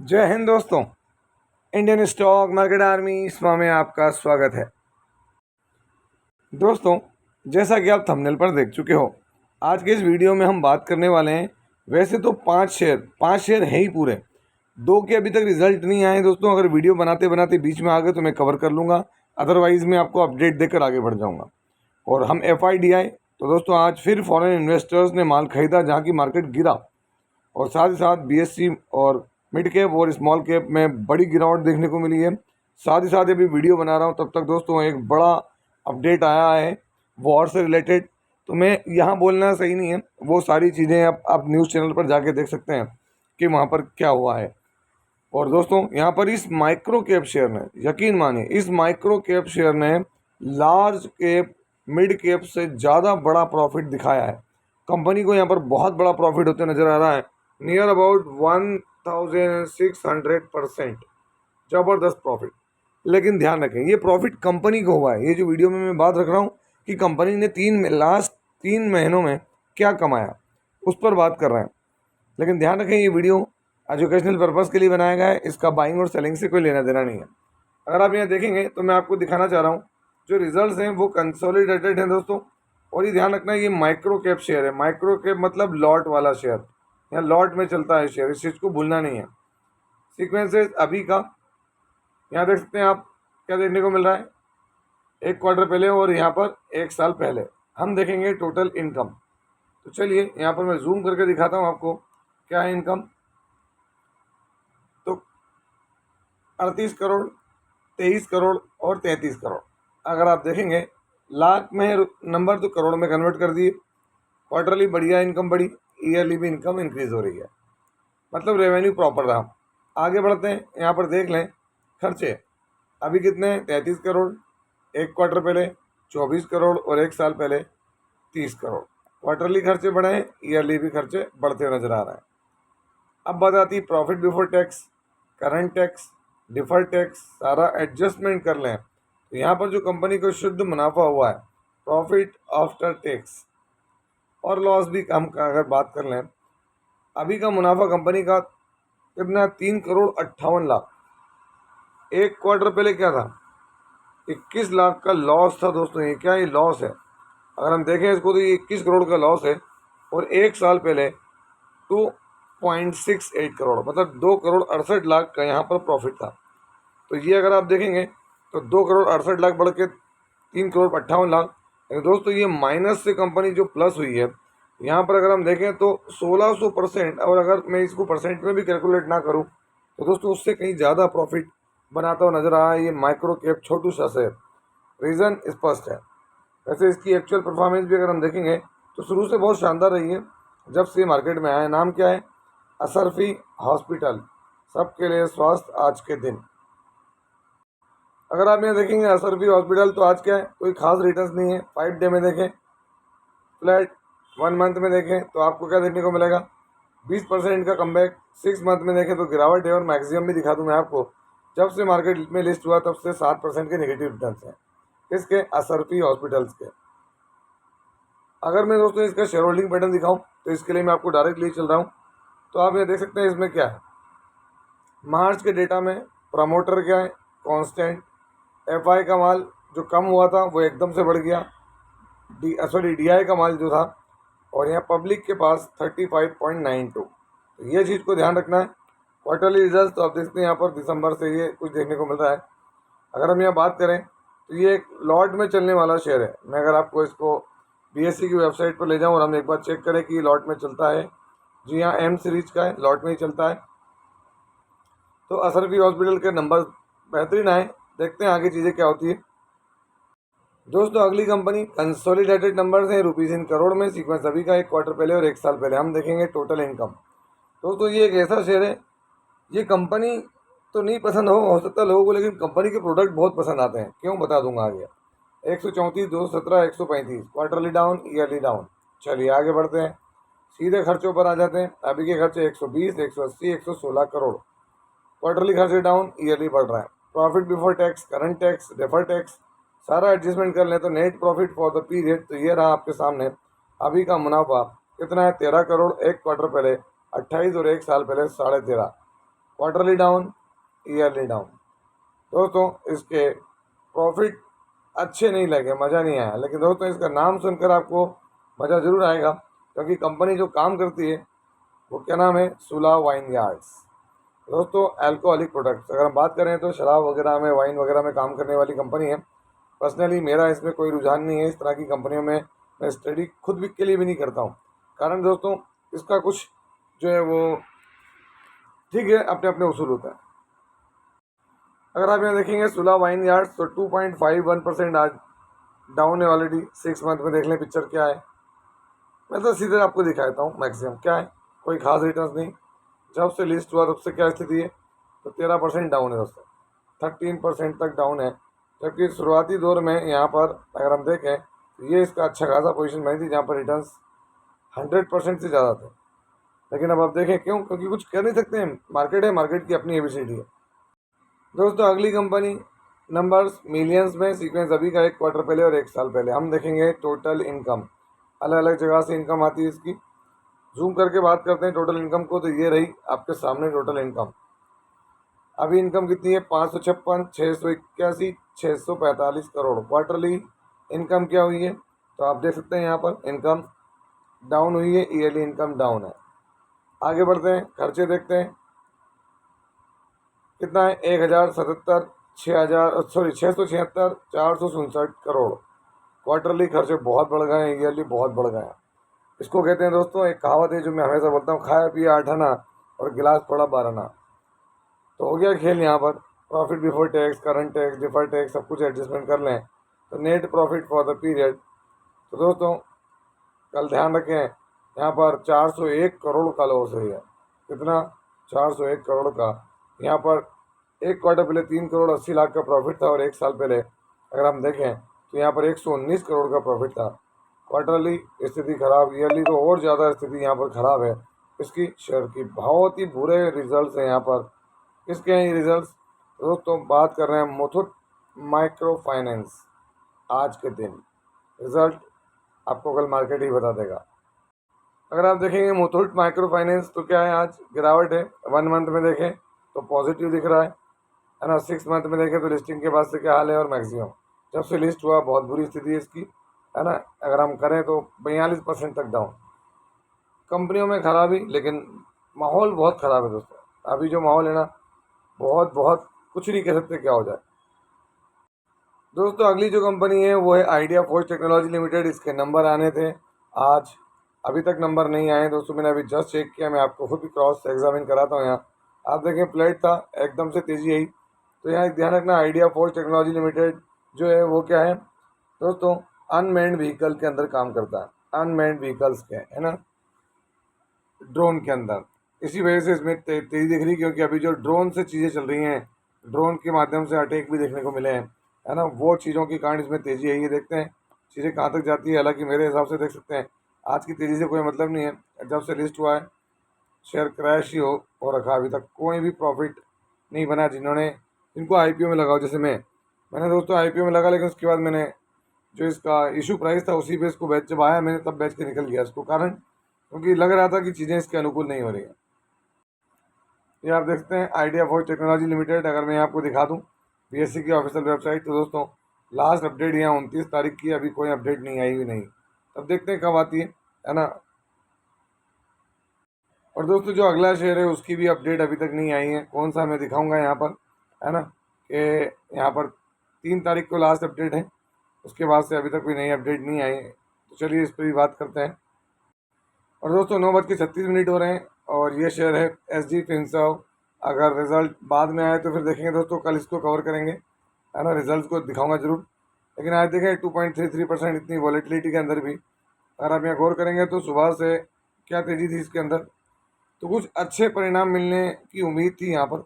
जय हिंद दोस्तों। Indian stock market army इसमें में आपका स्वागत है। दोस्तों, जैसा कि आप थंबनेल पर देख चुके हो, आज के इस वीडियो में हम बात करने वाले हैं। वैसे तो पांच शेयर है ही पूरे, दो के अभी तक रिजल्ट नहीं आए दोस्तों। अगर वीडियो बनाते बनाते बीच में आ गए तो मैं कवर कर लूँगा, अदरवाइज़ मैं आपको अपडेट देकर आगे बढ़ जाऊँगा। और हम FIDI, तो दोस्तों आज फिर फॉरेन इन्वेस्टर्स ने माल खरीदा जहाँ की मार्केट गिरा, और साथ ही साथ BSE और मिड कैप और स्मॉल कैप में बड़ी गिरावट देखने को मिली है। साथ ही साथ अभी वीडियो बना रहा हूँ तब तक दोस्तों एक बड़ा अपडेट आया है वॉर से रिलेटेड। तो मैं यहाँ बोलना सही नहीं है, वो सारी चीज़ें आप न्यूज़ चैनल पर जाके देख सकते हैं कि वहाँ पर क्या हुआ है। और दोस्तों यहाँ पर इस माइक्रो कैप शेयर ने, यकीन मानिए, इस माइक्रो कैप शेयर ने लार्ज कैप मिड कैप से ज़्यादा बड़ा प्रॉफिट दिखाया है। कंपनी को यहाँ पर बहुत बड़ा प्रॉफिट होते नज़र आ रहा है, नियर अबाउट 1600%। ज़बरदस्त प्रॉफिट। लेकिन ध्यान रखें, ये प्रॉफिट कंपनी को हुआ है। ये जो वीडियो में मैं बात रख रहा हूँ कि कंपनी ने लास्ट 3 महीनों में क्या कमाया, उस पर बात कर रहे हैं। लेकिन ध्यान रखें, ये वीडियो एजुकेशनल पर्पज़ के लिए बनाया गया है, इसका बाइंग और सेलिंग से कोई लेना देना नहीं है। अगर आप यहाँ देखेंगे तो मैं आपको दिखाना चाह रहा हूँ जो रिजल्ट्स हैं वो कंसोलिडेटेड हैं दोस्तों। और ये ध्यान रखना है, ये माइक्रो कैप शेयर है। माइक्रो कैप मतलब लॉट वाला शेयर, यहाँ लॉट में चलता है शेयर, इस चीज़ को भूलना नहीं है। सीक्वेंसेस अभी का यहाँ देख सकते हैं आप, क्या देखने को मिल रहा है, एक क्वार्टर पहले और यहाँ पर एक साल पहले। हम देखेंगे टोटल इनकम। तो चलिए यहाँ पर मैं जूम करके दिखाता हूँ आपको क्या है इनकम। तो 38 करोड़, 23 करोड़ और 33 करोड़। अगर आप देखेंगे लाख में नंबर तो करोड़ में कन्वर्ट कर दिए। क्वार्टरली बढ़िया इनकम बढ़ी, ईयरली भी इनकम इंक्रीज हो रही है, मतलब रेवेन्यू प्रॉपर रहा। आगे बढ़ते हैं, यहाँ पर देख लें खर्चे अभी कितने हैं, 33 करोड़, एक क्वार्टर पहले 24 करोड़ और एक साल पहले 30 करोड़। क्वार्टरली खर्चे बढ़े हैं, ईयरली भी खर्चे बढ़ते नजर आ रहे हैं। अब बात आती है profit before tax, current tax, deferred tax, सारा एडजस्टमेंट कर लें तो यहाँ पर जो कंपनी को शुद्ध मुनाफा हुआ है, प्रॉफिट आफ्टर टैक्स और लॉस भी हम अगर बात कर लें, अभी का मुनाफा कंपनी का कितना, 3 करोड़ 58 लाख। एक क्वार्टर पहले क्या था, 21 लाख का लॉस था दोस्तों। ये क्या, ये लॉस है। अगर हम देखें इसको तो ये 21 करोड़ का लॉस है। और एक साल पहले 2.68 करोड़, मतलब 2 करोड़ 68 लाख का यहाँ पर प्रॉफिट था। तो ये अगर आप देखेंगे तो 2 करोड़ 68 लाख बढ़ के 3 करोड़ 58 लाख। दोस्तों ये माइनस से कंपनी जो प्लस हुई है, यहाँ पर अगर हम देखें तो 1600%। और अगर मैं इसको परसेंट में भी कैलकुलेट ना करूँ तो दोस्तों उससे कहीं ज़्यादा प्रॉफिट बनाता हुआ नजर आया है ये माइक्रो कैप छोटू सा शेयर। रीज़न स्पष्ट है। वैसे इसकी एक्चुअल परफॉर्मेंस भी अगर हम देखेंगे तो शुरू से बहुत शानदार रही है जब से मार्केट में आया। नाम क्या है, असरफी हॉस्पिटल, सबके लिए स्वास्थ्य आज के दिन। अगर आप यहाँ देखेंगे असरफी हॉस्पिटल, तो आज क्या है, कोई खास रिटर्न्स नहीं है। 5 डे में देखें फ्लैट, 1 मंथ में देखें तो आपको क्या देखने को मिलेगा, 20% का कमबैक। 6 मंथ में देखें तो गिरावट है। और मैक्सिमम भी दिखा दूँ मैं आपको, जब से मार्केट में लिस्ट हुआ तब से 7% के नेगेटिव रिटर्न्स हैं किसके, असरफी हॉस्पिटल्स के। अगर मैं दोस्तों इसका शेयर होल्डिंग पैटर्न दिखाऊं तो इसके लिए मैं आपको डायरेक्टली चल रहा हूं। तो आप ये देख सकते हैं इसमें क्या है, मार्च के डेटा में प्रमोटर क्या है, कांस्टेंट। FI का माल जो कम हुआ था वो एकदम से बढ़ गया, DI का माल जो था। और यहाँ पब्लिक के पास 35.92। तो ये चीज़ को ध्यान रखना है। क्वार्टरली रिजल्ट तो आप देखते हैं यहाँ पर दिसंबर से ये कुछ देखने को मिल रहा है। अगर हम यहाँ बात करें तो ये एक लॉट में चलने वाला शेयर है। मैं अगर आपको इसको BSE की वेबसाइट पर ले जाऊँ और हम एक बार चेक करें कि लॉट में चलता है, जी हाँ, M सीरीज का है, लॉट में ही चलता है। तो असरफी हॉस्पिटल के नंबर बेहतरीन आए, देखते हैं आगे चीज़ें क्या होती है। दोस्तों अगली कंपनी कंसोलिडेटेड नंबर्स हैं रुपीज़ इन करोड़ में। सीक्वेंस अभी का, एक क्वार्टर पहले और एक साल पहले। हम देखेंगे टोटल इनकम। दोस्तों ये एक ऐसा शेयर है, ये कंपनी तो नहीं पसंद हो सकता लोगों को, लेकिन कंपनी के प्रोडक्ट बहुत पसंद आते हैं। क्यों, बता दूंगा आगे। 134, 217, 135, क्वार्टरली डाउन, ईयरली डाउन। चलिए आगे बढ़ते हैं, सीधे खर्चों पर आ जाते हैं। अभी के खर्चे 120, 180, 116 करोड़। क्वार्टरली खर्चे डाउन, ईयरली बढ़ रहा है। Profit before tax, current tax, defer tax, सारा एडजस्टमेंट कर लें तो net profit for the period तो ये रहा आपके सामने। अभी का मुनाफा कितना है, 13 करोड़, एक क्वार्टर पहले 28 और एक साल पहले 13.5। Quarterly down, yearly down. दोस्तों इसके प्रॉफिट अच्छे नहीं लगे, मज़ा नहीं आया, लेकिन दोस्तों इसका नाम सुनकर आपको मज़ा ज़रूर आएगा, क्योंकि कंपनी जो काम करती है वो क्या नाम है, सुला वाइन यार्ड्स। दोस्तों अल्कोहलिक प्रोडक्ट्स, अगर हम बात करें तो शराब वगैरह में, वाइन वगैरह में काम करने वाली कंपनी है। पर्सनली मेरा इसमें कोई रुझान नहीं है, इस तरह की कंपनियों में मैं स्टडी खुद भी के लिए भी नहीं करता हूँ। कारण दोस्तों इसका कुछ जो है वो ठीक है, अपने अपने उसूल होता है। अगर आप यहाँ देखेंगे सुला वाइन यार्ड्स, तो 2.51% आज डाउन है ऑलरेडी। 6 मंथ में देख लें पिक्चर क्या है। मैं तो सीधे आपको दिखा देता हूँ मैक्सिमम क्या है, कोई खास रिटर्न नहीं। जब से लिस्ट हुआ तब से क्या स्थिति है, तो 13% डाउन है दोस्तों, 13% तक डाउन है। जबकि शुरुआती दौर में यहाँ पर अगर हम देखें तो ये इसका अच्छा खासा पोजीशन बनी थी, जहाँ पर रिटर्न्स 100% से ज़्यादा थे। लेकिन अब आप देखें क्यों, क्योंकि कुछ कर नहीं सकते हैं, मार्केट है, मार्केट की अपनी एबीसीडी है। दोस्तों अगली कंपनी नंबर्स मिलियंस में, सीक्वेंस अभी का 1 क्वार्टर पहले और 1 साल पहले। हम देखेंगे टोटल इनकम, अलग अलग जगह से इनकम आती है इसकी। जूम करके बात करते हैं टोटल इनकम को, तो ये रही आपके सामने टोटल इनकम। अभी इनकम कितनी है, 556, 681, 645 करोड़। क्वार्टरली इनकम क्या हुई है, तो आप देख सकते हैं यहाँ पर इनकम डाउन हुई है, ईयरली इनकम डाउन है। आगे बढ़ते हैं, खर्चे देखते हैं कितना है, 1077, 676, 467 करोड़। क्वार्टरली खर्चे बहुत बढ़ गए हैं, ईयरली बहुत बढ़ गए हैं। इसको कहते हैं दोस्तों, एक कहावत है जो मैं हमेशा बोलता हूँ, खाया पिया 8 आना और गिलास पड़ा 12 आना। तो हो गया खेल यहाँ पर। Profit before tax, current tax, deferred tax, सब कुछ एडजस्टमेंट कर लें तो net profit for the period. तो दोस्तों कल ध्यान रखें, यहाँ पर 401 करोड़ का लॉस है। कितना, 401 करोड़ का। यहाँ पर 1 क्वार्टर पहले 3 करोड़ 80 लाख का प्रॉफिट था, और 1 साल पहले अगर हम देखें तो यहाँ पर 119 करोड़ का प्रॉफिट था। क्वार्टरली स्थिति खराब, ईयरली तो और ज़्यादा स्थिति यहाँ पर खराब है इसकी। शेयर की बहुत ही बुरे रिजल्ट्स हैं यहाँ पर। किसके हैं ये रिजल्ट्स, दोस्तों बात कर रहे हैं मुथूट माइक्रो फाइनेंस। आज के दिन रिजल्ट आपको कल मार्केट ही बता देगा। अगर आप देखेंगे मुथूट माइक्रो फाइनेंस, तो क्या है, आज गिरावट है। 1 मंथ में देखें तो पॉजिटिव दिख रहा है ना। 6 मंथ में देखें तो लिस्टिंग के बाद से क्या हाल है, और मैक्सिमम जब से लिस्ट हुआ बहुत बुरी स्थिति है इसकी, है ना। अगर हम करें तो 42% तक डाउन। कंपनियों में खराबी, लेकिन माहौल बहुत ख़राब है दोस्तों। अभी जो माहौल है ना, बहुत बहुत कुछ नहीं कह सकते क्या हो जाए। दोस्तों अगली जो कंपनी है वो है आइडिया फोर्ज टेक्नोलॉजी लिमिटेड। इसके नंबर आने थे आज, अभी तक नंबर नहीं आए दोस्तों। मैंने अभी जस्ट चेक किया, मैं आपको खुद भी क्रॉस एग्जामिन कराता हूँ। यहाँ आप देखें फ्लैट था, एकदम से तेज़ी आई। तो यहाँ एक ध्यान रखना, आइडिया फोर्ज टेक्नोलॉजी लिमिटेड जो है वो क्या है दोस्तों, अनमैन्ड व्हीकल के अंदर काम करता है। अनमैन्ड व्हीकल्स के, है ना, ड्रोन के अंदर। इसी वजह से इसमें तेज़ी दिख रही, क्योंकि अभी जो ड्रोन से चीज़ें चल रही हैं, ड्रोन के माध्यम से अटैक भी देखने को मिले हैं, है ना, वो चीज़ों के कारण इसमें तेज़ी है। ये देखते हैं चीज़ें कहाँ तक जाती है। हालांकि मेरे हिसाब से देख सकते हैं आज की तेज़ी से कोई मतलब नहीं है। जब से लिस्ट हुआ है शेयर क्रैश ही हो रखा। अभी तक कोई भी प्रॉफिट नहीं बना। जिनको आईपीओ में लगाओ, जैसे मैंने दोस्तों आईपीओ में लगा, लेकिन उसके बाद मैंने जो इसका इशू प्राइस था उसी पे इसको बेच, जब आया मैंने तब बेच के निकल गया इसको। कारण क्योंकि लग रहा था कि चीज़ें इसके अनुकूल नहीं हो रही हैं। ये आप देखते हैं आइडिया फोर्ज टेक्नोलॉजी लिमिटेड। अगर मैं आपको दिखा दूं बीएससी की ऑफिशियल वेबसाइट, तो दोस्तों लास्ट अपडेट यहाँ 29 तारीख की, अभी कोई अपडेट नहीं आई हुई नहीं। अब देखते हैं कब आती है ना। और दोस्तों जो अगला शेयर है उसकी भी अपडेट अभी तक नहीं आई है। कौन सा मैं दिखाऊंगा यहाँ पर, है ना, कि यहाँ पर 3 तारीख को लास्ट अपडेट है, उसके बाद से अभी तक कोई नई अपडेट नहीं आई है। तो चलिए इस पर भी बात करते हैं। और दोस्तों 9:36 हो रहे हैं, और ये शेयर है एस जी फिनसर्व। अगर रिजल्ट बाद में आए तो फिर देखेंगे दोस्तों, कल इसको कवर करेंगे, है ना, रिजल्ट को दिखाऊंगा जरूर। लेकिन आज देखें 2.33% इतनी वॉलेटिलिटी के अंदर भी अगर आप यहाँ गौर करेंगे तो सुबह से क्या तेज़ी थी इसके अंदर, तो कुछ अच्छे परिणाम मिलने की उम्मीद थी यहाँ पर।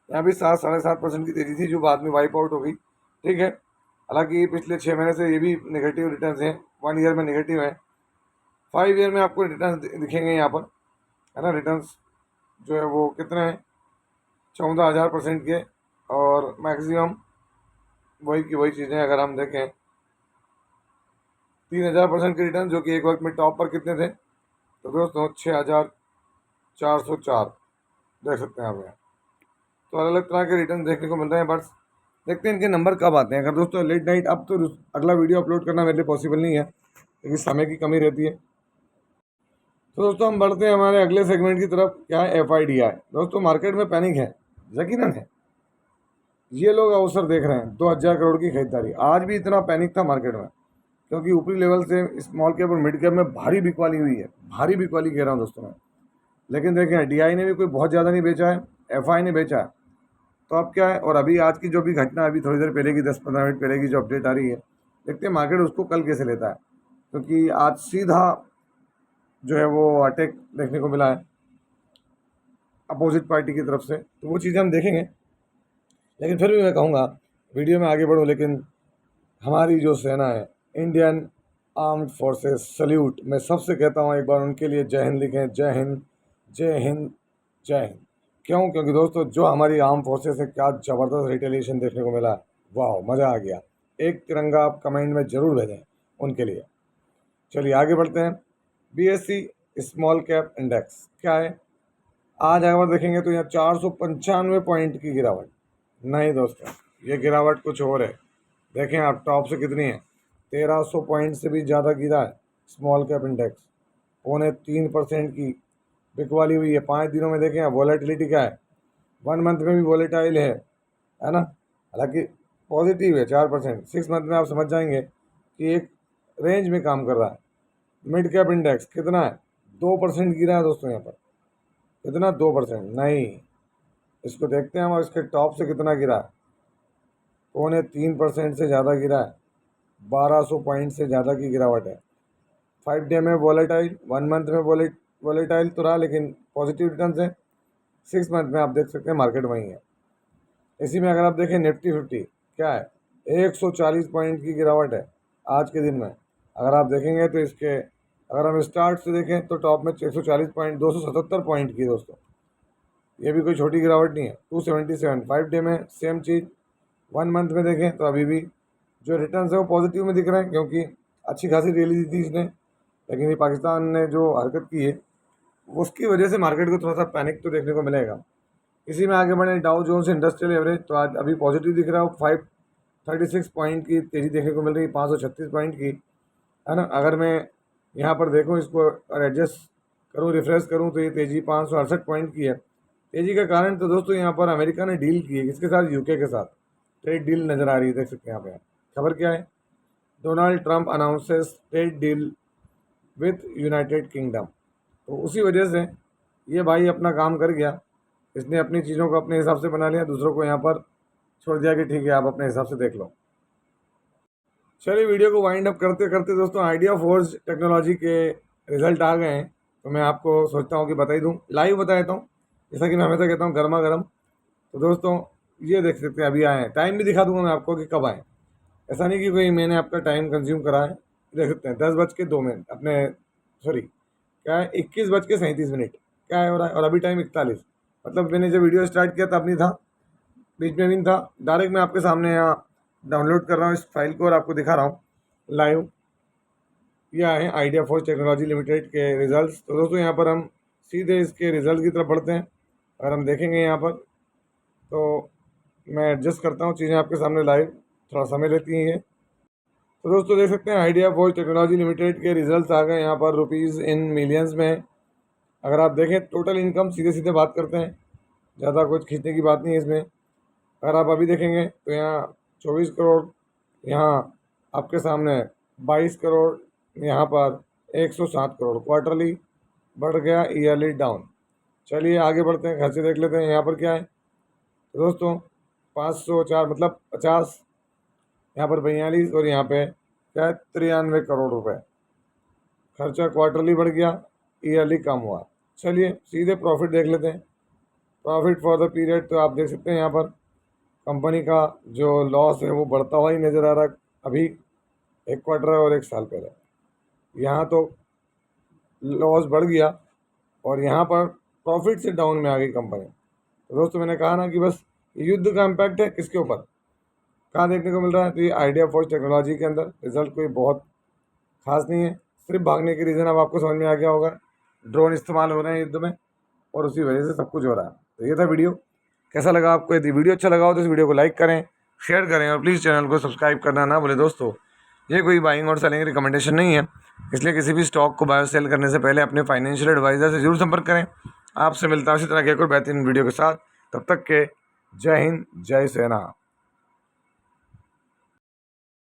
यहाँ भी 7-7.5% की तेज़ी थी, जो बाद में वाइप आउट हो गई। ठीक है, हालांकि पिछले 6 महीने से ये भी नेगेटिव रिटर्न हैं, 1 ईयर में नेगेटिव है। 5 ईयर में आपको रिटर्न दिखेंगे यहाँ पर, है ना। रिटर्न्स जो है वो कितने हैं, 14,000% के, और मैक्सिमम वही की वही चीज़ें अगर हम देखें 3,000% के रिटर्न, जो कि एक वक्त में टॉप पर कितने थे, तो दोस्तों 6,404 देख सकते हैं आप यहाँ। तो अलग अलग तरह के रिटर्न देखने को मिल रहे हैं। बट देखते हैं इनके नंबर कब आते हैं। अगर दोस्तों लेट नाइट, अब तो अगला वीडियो अपलोड करना मेरे लिए पॉसिबल नहीं है क्योंकि समय की कमी रहती है। तो दोस्तों हम बढ़ते हैं हमारे अगले सेगमेंट की तरफ। क्या है? FIDI। दोस्तों मार्केट में पैनिक है, यकीनन है। ये लोग अवसर देख रहे हैं 2000 करोड़ की खरीदारी। आज भी इतना पैनिक था मार्केट में क्योंकि ऊपरी लेवल से स्मॉल कैप और मिड कैप में भारी बिकवाली हुई है, भारी बिकवाली कह रहा हूँ दोस्तों मैं। लेकिन देखें DI ने भी कोई बहुत ज़्यादा नहीं बेचा है, FI ने बेचा है। तो अब क्या है, और अभी आज की जो भी घटना, अभी थोड़ी देर पहले की 10-15 मिनट पहले की जो अपडेट आ रही है, देखते हैं मार्केट उसको कल कैसे लेता है। क्योंकि आज सीधा जो है वो अटैक देखने को मिला है अपोजिट पार्टी की तरफ से, तो वो चीज़ें हम देखेंगे। लेकिन फिर भी मैं कहूँगा वीडियो में आगे बढ़ूँ, लेकिन हमारी जो सेना है, इंडियन आर्म्ड फोर्सेस, सल्यूट। मैं सबसे कहता हूँ एक बार उनके लिए जय हिंद लिखें। जय हिंद, जय हिंद, जय हिंद। क्यों? क्योंकि दोस्तों जो हमारी आर्म फोर्सेस है, क्या ज़बरदस्त रिटेलिएशन देखने को मिला है। वाह, मज़ा आ गया। एक तिरंगा आप कमेंट में ज़रूर भेजें उनके लिए। चलिए आगे बढ़ते हैं। BSE स्मॉल कैप इंडेक्स क्या है? आज अगर देखेंगे तो यहाँ 495 पॉइंट की गिरावट। नहीं दोस्तों, ये गिरावट कुछ और है। देखें आप टॉप से कितनी है, 1300 पॉइंट से भी ज़्यादा गिरा है स्मॉल कैप इंडेक्स। 3.25% की बिकवाली हुई है 5 दिनों में। देखें आप वॉलेटिलिटी क्या है, 1 मंथ में भी वॉलेटाइल है ना। हालांकि पॉजिटिव है 4%। 6 मंथ में आप समझ जाएंगे कि एक रेंज में काम कर रहा है। मिड कैप इंडेक्स कितना है, 2% गिरा है दोस्तों यहाँ पर। कितना? 2% नहीं। इसको देखते हैं हम, इसके टॉप से कितना गिरा है। 3.25% से ज़्यादा गिरा है, 1200 पॉइंट से ज़्यादा की गिरावट है। 5 डे में वॉलेटाइल, 1 मंथ में वॉलेटाइल तो रहा लेकिन पॉजिटिव रिटर्न है। 6 मंथ में आप देख सकते हैं मार्केट वहीं है। इसी में अगर आप देखें निफ्टी 50 क्या है, 140 पॉइंट की गिरावट है आज के दिन में। अगर आप देखेंगे तो इसके, अगर हम स्टार्ट से देखें तो टॉप में 140 पॉइंट, 277 पॉइंट की दोस्तों। ये भी कोई छोटी गिरावट नहीं है। 277 5 डे में सेम चीज़। 1 मंथ में देखें तो अभी भी जो रिटर्न्स है वो पॉजिटिव में दिख रहे हैं क्योंकि अच्छी खासी रैली दी थी इसने। लेकिन ये पाकिस्तान ने जो हरकत की है उसकी वजह से मार्केट को थोड़ा सा पैनिक तो देखने को मिलेगा। इसी में आगे बढ़े, डाउ जोन्स इंडस्ट्रियल एवरेज तो आज अभी पॉजिटिव दिख रहा है। 536 पॉइंट की तेज़ी देखने को मिल रही है, 536 पॉइंट की, है ना। अगर मैं यहाँ पर देखूँ, इसको एडजस्ट करूँ, रिफ्रेश करूँ, तो ये तेज़ी 568 पॉइंट की है। तेज़ी का कारण तो दोस्तों यहाँ पर अमेरिका ने डील की है, किसके साथ? UK के साथ ट्रेड डील नज़र आ रही है, देख सकते हैं यहाँ पे। खबर क्या है? Donald Trump announces trade deal with United kingdom. तो उसी वजह से ये भाई अपना काम कर गया। इसने अपनी चीज़ों को अपने हिसाब से बना लिया, दूसरों को यहाँ पर छोड़ दिया कि ठीक है आप अपने हिसाब से देख लो। चलिए वीडियो को वाइंड अप करते करते दोस्तों, आइडिया फोर्ज टेक्नोलॉजी के रिजल्ट आ गए हैं। तो मैं आपको सोचता हूँ कि बता ही दूँ, लाइव बता देता हूँ, जैसा कि मैं हमेशा कहता हूँ, गर्मा गर्म। तो दोस्तों ये देख सकते हैं अभी आए हैं। टाइम भी दिखा दूंगा मैं आपको कि कब आए। ऐसा नहीं कि कोई मैंने आपका टाइम कंज्यूम करा है। देख सकते हैं 10:02 अपने, सॉरी क्या है, 21:37 क्या है हो रहा है, और अभी टाइम 41। मतलब मैंने जब वीडियो स्टार्ट किया तब नहीं था, बीच में भी नहीं था। डायरेक्ट मैं आपके सामने यहाँ डाउनलोड कर रहा हूँ इस फाइल को और आपको दिखा रहा हूँ लाइव। ये आए हैं आइडिया फोर्ज टेक्नोलॉजी लिमिटेड के रिजल्ट्स। तो दोस्तों यहाँ पर हम सीधे इसके रिजल्ट की तरफ बढ़ते हैं। अगर हम देखेंगे यहाँ पर तो मैं एडजस्ट करता हूँ चीज़ें आपके सामने लाइव, थोड़ा समय लेती हैं ये। तो दोस्तों देख सकते हैं आइडिया फोर्ज टेक्नोलॉजी लिमिटेड के रिजल्ट्स आ गए यहाँ पर, रुपीज़ इन मिलियंस में। अगर आप देखें टोटल इनकम, सीधे सीधे बात करते हैं, ज़्यादा कुछ खींचने की बात नहीं है इसमें। अगर आप अभी देखेंगे तो यहाँ 24 करोड़, यहाँ आपके सामने 22 करोड़, यहाँ पर 107 करोड़। क्वार्टरली बढ़ गया, ईयरली डाउन। चलिए आगे बढ़ते हैं, खर्चे देख लेते हैं यहाँ पर क्या है। तो दोस्तों 504 मतलब 50, यहाँ पर 42, और यहाँ पे क्या है 93 करोड़ रुपए। खर्चा क्वार्टरली बढ़ गया, ईयरली कम हुआ। चलिए सीधे प्रॉफिट देख लेते हैं। प्रॉफिट फॉर द पीरियड तो आप देख सकते हैं यहाँ पर कंपनी का जो लॉस है वो बढ़ता हुआ ही नज़र आ रहा है। अभी एक क्वार्टर है और एक साल पहले, यहाँ तो लॉस बढ़ गया और यहाँ पर प्रॉफिट से डाउन में आ गई कंपनी। तो दोस्तों मैंने कहा ना कि बस युद्ध का इम्पैक्ट है, किसके ऊपर, कहाँ देखने को मिल रहा है। तो ये आइडिया फोर्ज टेक्नोलॉजी के अंदर रिजल्ट कोई बहुत खास नहीं है, सिर्फ भागने के रीज़न अब आपको समझ में आ गया होगा। ड्रोन इस्तेमाल हो रहे हैं युद्ध में और उसी वजह से सब कुछ हो रहा है। तो ये था वीडियो। कैसा लगा आपको? यदि वीडियो अच्छा लगा हो तो इस वीडियो को लाइक करें, शेयर करें और प्लीज़ चैनल को सब्सक्राइब करना ना भूलें दोस्तों। ये कोई बाइंग और सेलिंग रिकमेंडेशन नहीं है, इसलिए किसी भी स्टॉक को बाय और सेल करने से पहले अपने फाइनेंशियल एडवाइज़र से जरूर संपर्क करें। आपसे मिलता हूं इसी तरह के एक और बेहतरीन वीडियो के साथ। तब तक के जय हिंद, जय सेना।